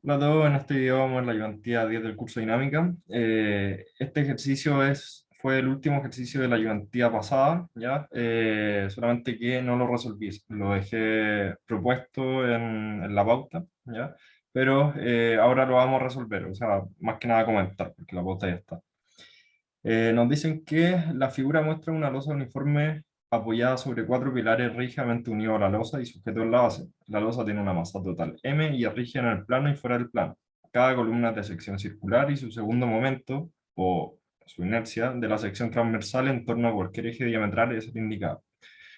Hola a todos, en este video vamos a ver la ayudantía 10 del curso de dinámica. Este ejercicio fue el último ejercicio de la ayudantía pasada, ¿ya? Solamente que no lo resolví, lo dejé propuesto en la pauta, ¿ya? Pero ahora lo vamos a resolver, o sea, más que nada comentar, porque la pauta ya está. Nos dicen que la figura muestra una losa uniforme apoyada sobre cuatro pilares rígidamente unidos a la losa y sujetos en la base. La losa tiene una masa total M y es rígida en el plano y fuera del plano. Cada columna es de sección circular y su segundo momento, o su inercia, de la sección transversal en torno a cualquier eje diametral es el indicado.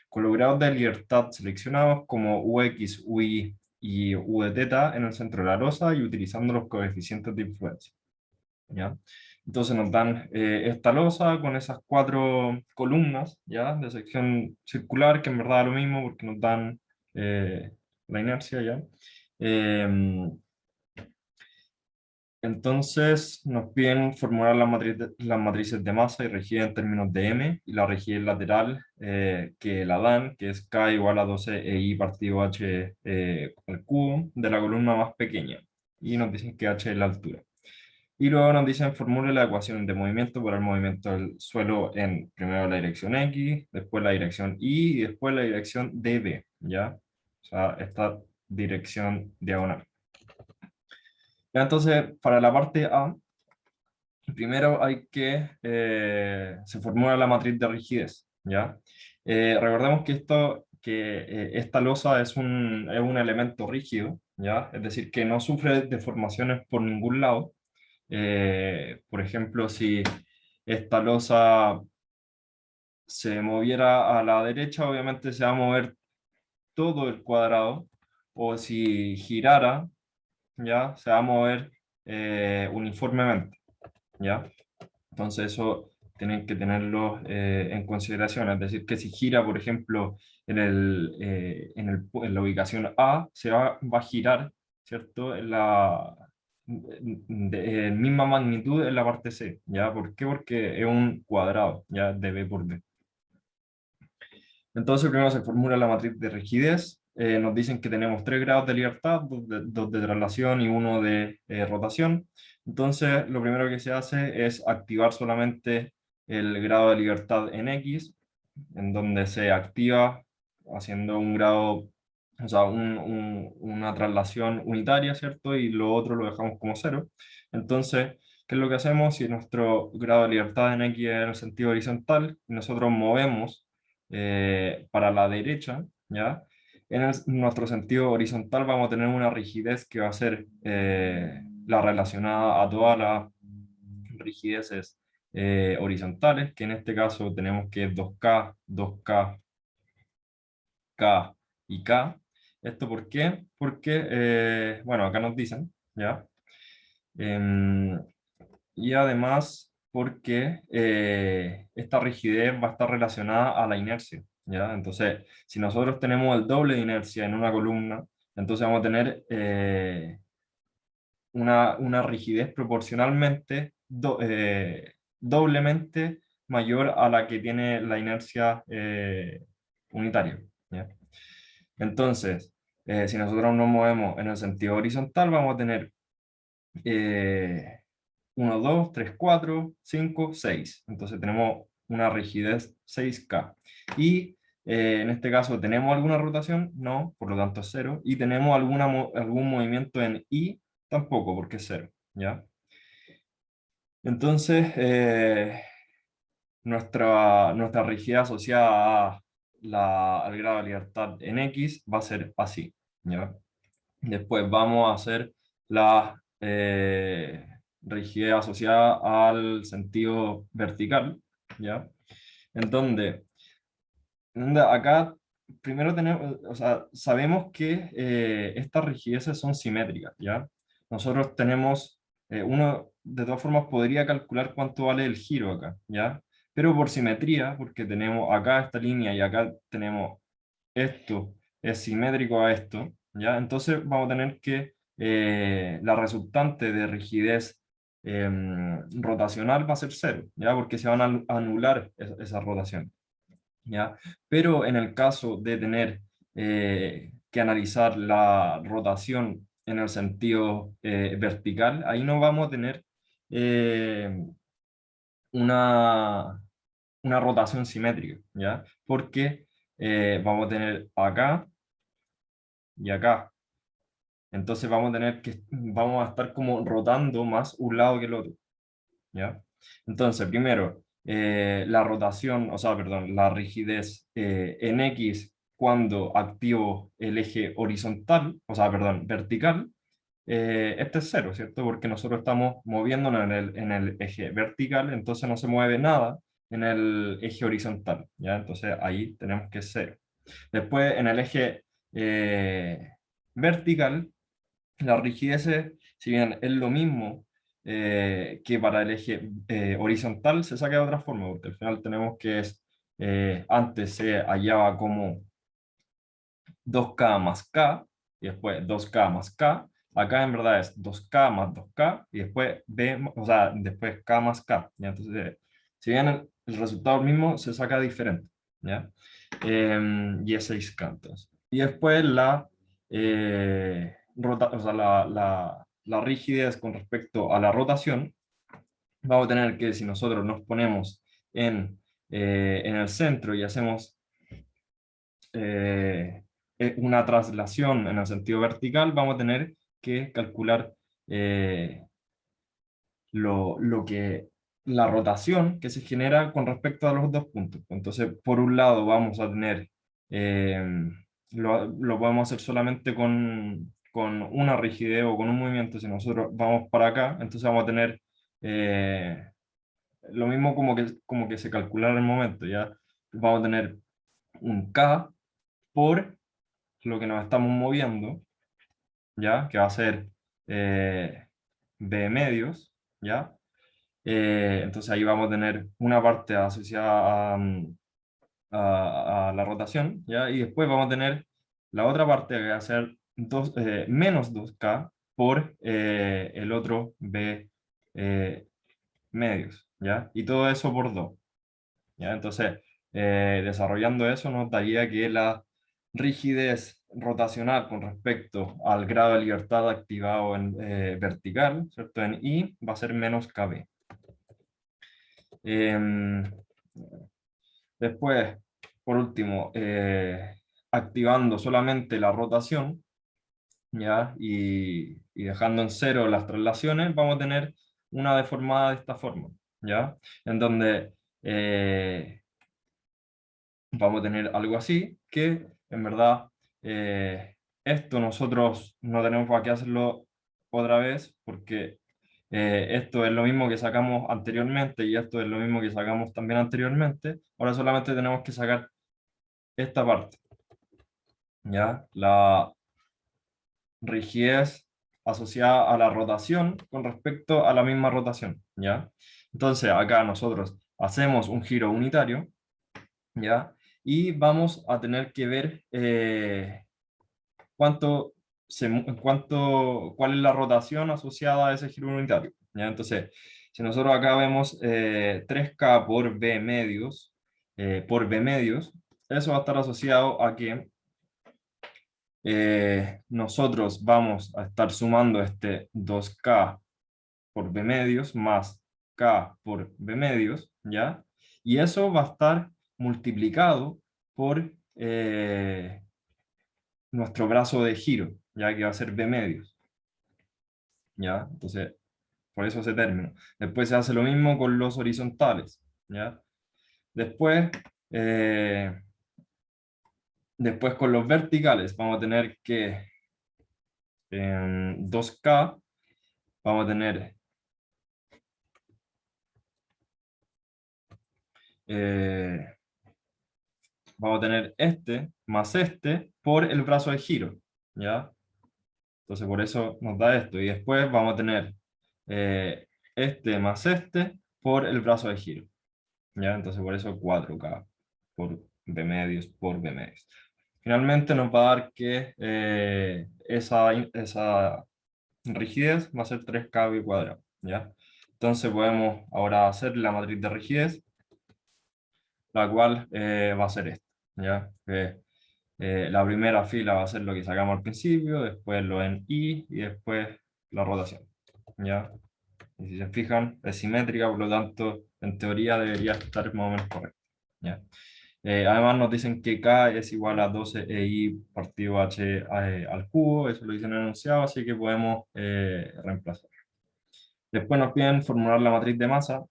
Con los grados de libertad seleccionados como UX, UI y U de teta en el centro de la losa y utilizando los coeficientes de influencia. ¿Ya? Entonces nos dan esta losa con esas cuatro columnas, ¿ya? De sección circular, que en verdad es lo mismo porque nos dan la inercia, ¿ya? Eh, entonces nos piden formular las matrices de masa y rigidez en términos de M y la rigidez lateral que la dan, que es K igual a 12 EI partido H al cubo de la columna más pequeña. Y nos dicen que H es la altura. Y luego nos dicen formule la ecuación de movimiento para el movimiento del suelo en primero la dirección X, después la dirección Y y después la dirección DB, ¿ya? O sea, esta dirección diagonal. Ya, entonces, para la parte A, primero hay que, se formula la matriz de rigidez, ¿ya? Recordemos que esta losa es un elemento rígido, ¿ya? Es decir, que no sufre deformaciones por ningún lado. Por ejemplo, si esta losa se moviera a la derecha, obviamente se va a mover todo el cuadrado, o si girara, ya se va a mover uniformemente, ¿ya? Entonces eso tienen que tenerlo en consideración, es decir, que si gira, por ejemplo, en la ubicación A, va a girar, ¿cierto? En misma magnitud en la parte C, ¿ya? ¿Por qué? Porque es un cuadrado, ¿ya? De B por D. Entonces primero se formula la matriz de rigidez. Nos dicen que tenemos 3 grados de libertad, dos de traslación y uno de rotación. Entonces lo primero que se hace es activar solamente el grado de libertad en X, en donde se activa haciendo un grado, o sea, una traslación unitaria, ¿cierto? Y lo otro lo dejamos como cero. Entonces, ¿qué es lo que hacemos? Si nuestro grado de libertad en X es en el sentido horizontal, y nosotros movemos para la derecha, ¿ya? Nuestro sentido horizontal vamos a tener una rigidez que va a ser la relacionada a todas las rigideces horizontales, que en este caso tenemos que es 2K, 2K, K y K. ¿Esto por qué? Porque, bueno, acá nos dicen, ¿ya? Em, y además porque esta rigidez va a estar relacionada a la inercia, ¿ya? Entonces, si nosotros tenemos el doble de inercia en una columna, entonces vamos a tener una rigidez proporcionalmente doblemente mayor a la que tiene la inercia unitaria, ¿ya? Entonces, si nosotros nos movemos en el sentido horizontal, vamos a tener eh, 1, 2, 3, 4, 5, 6. Entonces tenemos una rigidez 6K. Y en este caso, ¿tenemos alguna rotación? No, por lo tanto es 0. Y tenemos algún movimiento en Y, tampoco, porque es 0. ¿Ya? Entonces, nuestra rigidez asociada a al grado de libertad en X va a ser así. ¿Ya? Después vamos a hacer la rigidez asociada al sentido vertical, ¿ya? En donde acá primero tenemos, o sea, sabemos que estas rigideces son simétricas, ¿ya? Nosotros tenemos, uno de todas formas podría calcular cuánto vale el giro acá, ¿ya? Pero por simetría, porque tenemos acá esta línea y acá tenemos esto es simétrico a esto, ¿ya? Entonces vamos a tener que la resultante de rigidez rotacional va a ser cero, ¿ya? Porque se van a anular esas rotaciones, ¿ya? Pero en el caso de tener que analizar la rotación en el sentido vertical, ahí no vamos a tener eh, una, una rotación simétrica, ¿ya? Porque vamos a tener acá y acá. Entonces vamos a estar como rotando más un lado que el otro, ¿ya? Entonces, primero, la rotación, o sea, perdón, la rigidez en X cuando activo el eje horizontal, o sea, perdón, vertical, este es cero, ¿cierto? Porque nosotros estamos moviéndonos en el eje vertical, entonces no se mueve nada en el eje horizontal, ¿ya? Entonces ahí tenemos que es cero. Después, en el eje vertical, la rigidez, si bien es lo mismo que para el eje horizontal, se saca de otra forma, porque al final tenemos que antes se hallaba como 2K más K, y después 2K más K. Acá en verdad es 2K más 2K, y después B, o sea, después K más K. ¿Ya? Entonces, si bien el resultado mismo, se saca diferente, ¿ya? Y es 6K, entonces. Y después o sea, la rigidez con respecto a la rotación, vamos a tener que si nosotros nos ponemos en el centro y hacemos eh, una traslación en el sentido vertical, vamos a tener que calcular eh, lo que la rotación que se genera con respecto a los dos puntos. Entonces, por un lado vamos a tener, eh, lo podemos hacer solamente con una rigidez o con un movimiento. Si nosotros vamos para acá, entonces vamos a tener eh, lo mismo como que se calcula en el momento, ¿ya? Vamos a tener un K por lo que nos estamos moviendo, ¿ya? Que va a ser B medios, ¿ya? Entonces ahí vamos a tener una parte asociada a la rotación, ¿ya? Y después vamos a tener la otra parte que va a ser menos 2K por el otro B eh, medios, ¿ya? Y todo eso por 2. ¿Ya? Entonces, desarrollando eso nos daría que la rigidez rotacional con respecto al grado de libertad activado en vertical, ¿cierto? En I va a ser menos KB. Em, Después, por último, activando solamente la rotación, ¿ya? Y dejando en cero las traslaciones, vamos a tener una deformada de esta forma, ¿ya? En donde vamos a tener algo así, que en verdad esto nosotros no tenemos para qué hacerlo otra vez, porque esto es lo mismo que sacamos anteriormente y esto es lo mismo que sacamos también anteriormente. Ahora solamente tenemos que sacar esta parte, ¿ya? La rigidez asociada a la rotación con respecto a la misma rotación, ¿ya? Entonces acá nosotros hacemos un giro unitario, ¿ya? Y vamos a tener que ver cuál es la rotación asociada a ese giro unitario, ¿ya? Entonces, si nosotros acá vemos 3K por B medios, eso va a estar asociado a que nosotros vamos a estar sumando este 2K por B medios más K por B medios, ¿ya? Y eso va a estar multiplicado por nuestro brazo de giro, ya que va a ser B medios, ¿ya? Entonces, por eso ese término. Después se hace lo mismo con los horizontales, ¿ya? Después, eh, después con los verticales vamos a tener que en 2K vamos a tener eh, este más este por el brazo de giro, ¿ya? Entonces por eso nos da esto. Y después vamos a tener este más este por el brazo de giro, ¿ya? Entonces por eso 4K por B medios por B medios. Finalmente nos va a dar que esa rigidez va a ser 3K cuadrado, ¿ya? Entonces podemos ahora hacer la matriz de rigidez, la cual va a ser esta, ¿ya? La primera fila va a ser lo que sacamos al principio, después lo en Y y después la rotación. ¿Ya? Y si se fijan, es simétrica, por lo tanto, en teoría debería estar más o menos correcto. ¿Ya? Además nos dicen que K es igual a 12EI partido H al cubo, eso lo dicen en el enunciado, así que podemos reemplazar. Después nos piden formular la matriz de masa.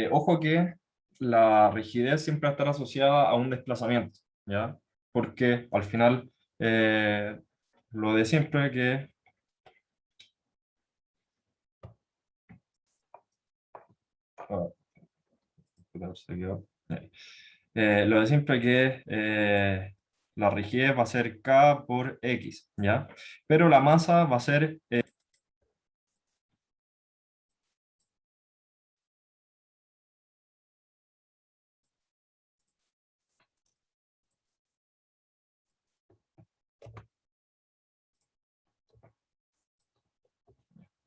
Ojo que la rigidez siempre va a estar asociada a un desplazamiento, ¿ya? Porque al final, lo de siempre que... ah, se quedó. Lo de siempre que la rigidez va a ser K por X, ¿ya? Pero la masa va a ser...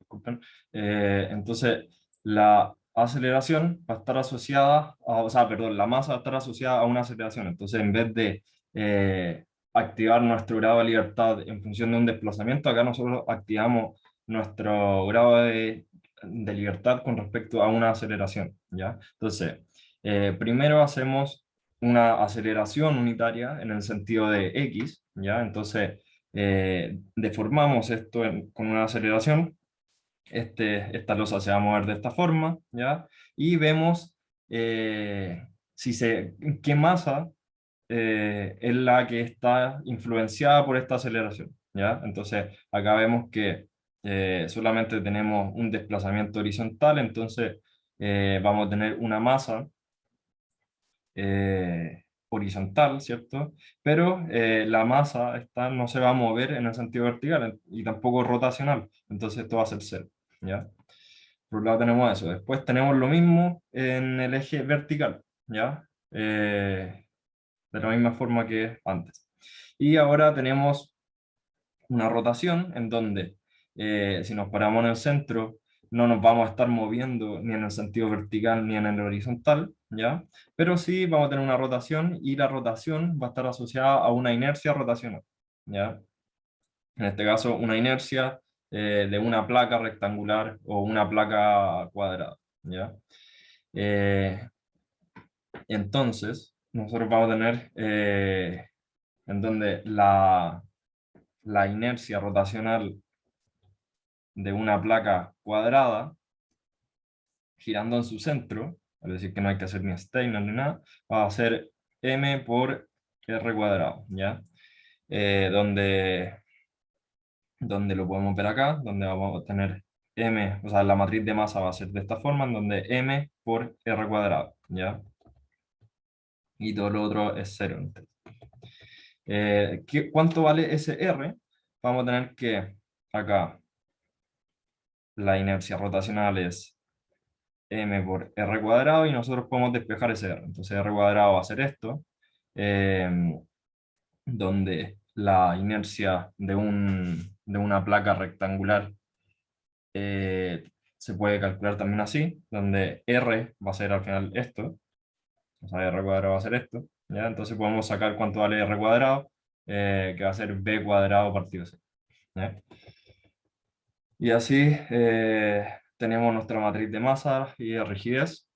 disculpen, entonces, la aceleración va a estar asociada, o sea, perdón, la masa va a estar asociada a una aceleración. Entonces, en vez de activar nuestro grado de libertad en función de un desplazamiento, acá nosotros activamos nuestro grado de libertad con respecto a una aceleración, ¿ya? Entonces, primero hacemos una aceleración unitaria en el sentido de X, ¿ya? Entonces, deformamos esto con una aceleración. Esta losa se va a mover de esta forma, ¿ya? Y vemos si qué masa es la que está influenciada por esta aceleración, ¿ya? Entonces, acá vemos que solamente tenemos un desplazamiento horizontal, entonces vamos a tener una masa horizontal, ¿cierto? Pero la masa esta no se va a mover en el sentido vertical y tampoco rotacional, entonces esto va a ser cero, ¿ya? Por un lado tenemos eso. Después tenemos lo mismo en el eje vertical, ¿ya? De la misma forma que antes. Y ahora tenemos una rotación en donde si nos paramos en el centro no nos vamos a estar moviendo ni en el sentido vertical ni en el horizontal, ¿ya? Pero sí vamos a tener una rotación y la rotación va a estar asociada a una inercia rotacional, ¿ya? En este caso, una inercia de una placa rectangular o una placa cuadrada, ¿ya? Eh, entonces, nosotros vamos a tener en donde la inercia rotacional de una placa cuadrada girando en su centro, es decir, que no hay que hacer ni Steiner ni nada, va a ser m por r cuadrado, ¿ya? Donde lo podemos ver acá, donde vamos a tener m, o sea, la matriz de masa va a ser de esta forma, en donde m por r cuadrado, ¿ya? Y todo lo otro es cero. ¿Cuánto vale ese r? Vamos a tener que acá la inercia rotacional es m por r cuadrado y nosotros podemos despejar ese r. Entonces r cuadrado va a ser esto, eh, donde la inercia de una placa rectangular se puede calcular también así, donde r va a ser al final esto, o sea, r cuadrado va a ser esto, ¿ya? Entonces podemos sacar cuánto vale r cuadrado, que va a ser b cuadrado partido c, ¿ya? Y así tenemos nuestra matriz de masa y de rigidez.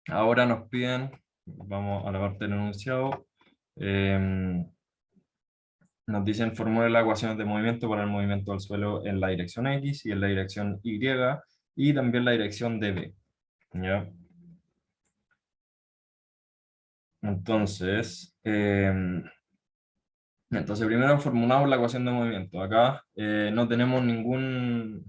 Ahora nos piden, vamos a la parte del enunciado, nos dicen formular las ecuaciones de movimiento para el movimiento del suelo en la dirección X y en la dirección Y y también la dirección DB, ¿ya? Entonces, primero formulamos la ecuación de movimiento. Acá no tenemos ningún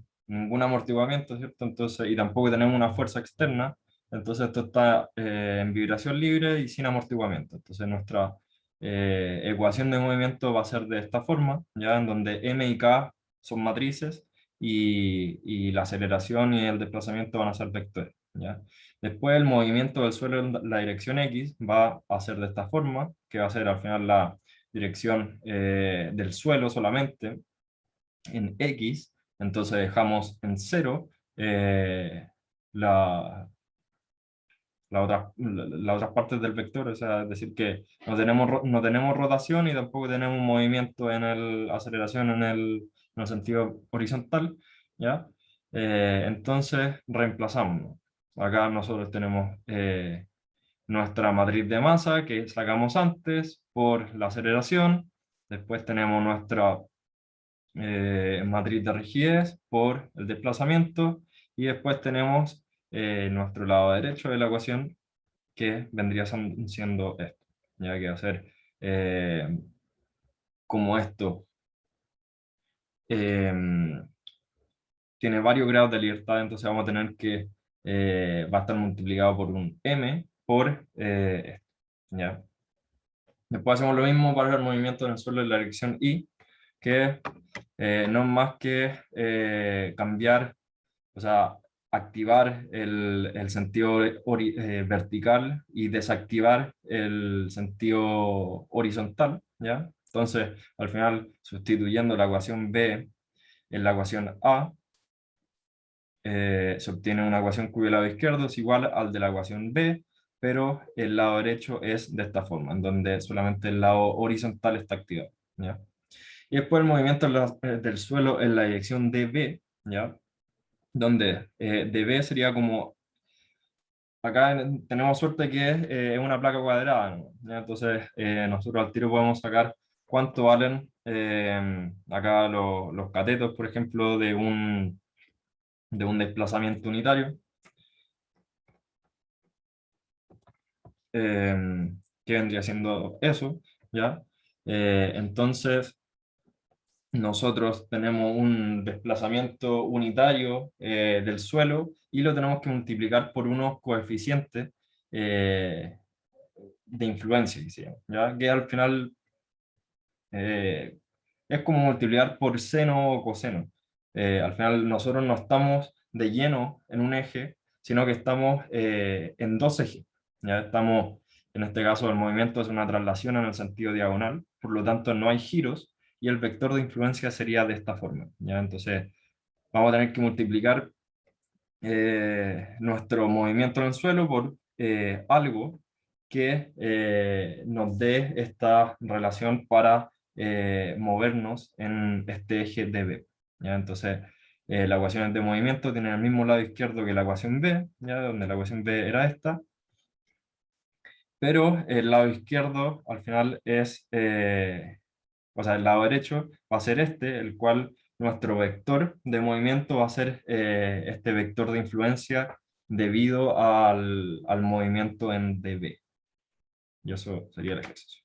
amortiguamiento, ¿cierto? Entonces, y tampoco tenemos una fuerza externa. Entonces esto está en vibración libre y sin amortiguamiento. Entonces nuestra ecuación de movimiento va a ser de esta forma, ¿ya? En donde m y k son matrices y la aceleración y el desplazamiento van a ser vectores, ¿ya? Después el movimiento del suelo en la dirección X va a ser de esta forma, que va a ser al final la dirección del suelo solamente en X, entonces dejamos en cero eh, la, las otras partes del vector, o sea, es decir, que no tenemos rotación y tampoco tenemos movimiento en el, aceleración en el sentido horizontal, ¿ya? Entonces, reemplazamos. Acá nosotros tenemos nuestra matriz de masa que sacamos antes por la aceleración, después tenemos nuestra matriz de rigidez por el desplazamiento y después tenemos nuestro lado derecho de la ecuación que vendría siendo esto, ya que va a ser como esto eh, tiene varios grados de libertad, entonces vamos a tener que va a estar multiplicado por un m por esto, ¿ya? Después hacemos lo mismo para el movimiento en el suelo en la dirección y, que no es más que cambiar, o sea, activar el sentido vertical y desactivar el sentido horizontal, ¿ya? Entonces, al final, sustituyendo la ecuación B en la ecuación A, se obtiene una ecuación cuyo lado izquierdo es igual al de la ecuación B, pero el lado derecho es de esta forma, en donde solamente el lado horizontal está activado, ¿ya? Y después el movimiento del suelo en la dirección DB, ¿ya? Donde DB sería como, acá tenemos suerte que es una placa cuadrada, ¿no? ¿Ya? Entonces nosotros al tiro podemos sacar cuánto valen acá los catetos, por ejemplo, de un desplazamiento unitario, que vendría siendo eso, ¿ya? Entonces, nosotros tenemos un desplazamiento unitario del suelo y lo tenemos que multiplicar por unos coeficientes eh, de influencia, que se llama, ¿ya? Que al final eh, es como multiplicar por seno o coseno. Al final nosotros no estamos de lleno en un eje, sino que estamos en dos ejes. Ya estamos, en este caso el movimiento es una traslación en el sentido diagonal, por lo tanto no hay giros y el vector de influencia sería de esta forma. ¿Ya? Entonces vamos a tener que multiplicar nuestro movimiento en el suelo por algo que nos dé esta relación para movernos en este eje DB. ¿Ya? Entonces, la ecuación de movimiento tiene el mismo lado izquierdo que la ecuación B, ¿ya? Donde la ecuación B era esta, pero el lado izquierdo al final es, o sea, el lado derecho va a ser este, el cual nuestro vector de movimiento va a ser este vector de influencia debido al movimiento en dB. Y eso sería el ejercicio.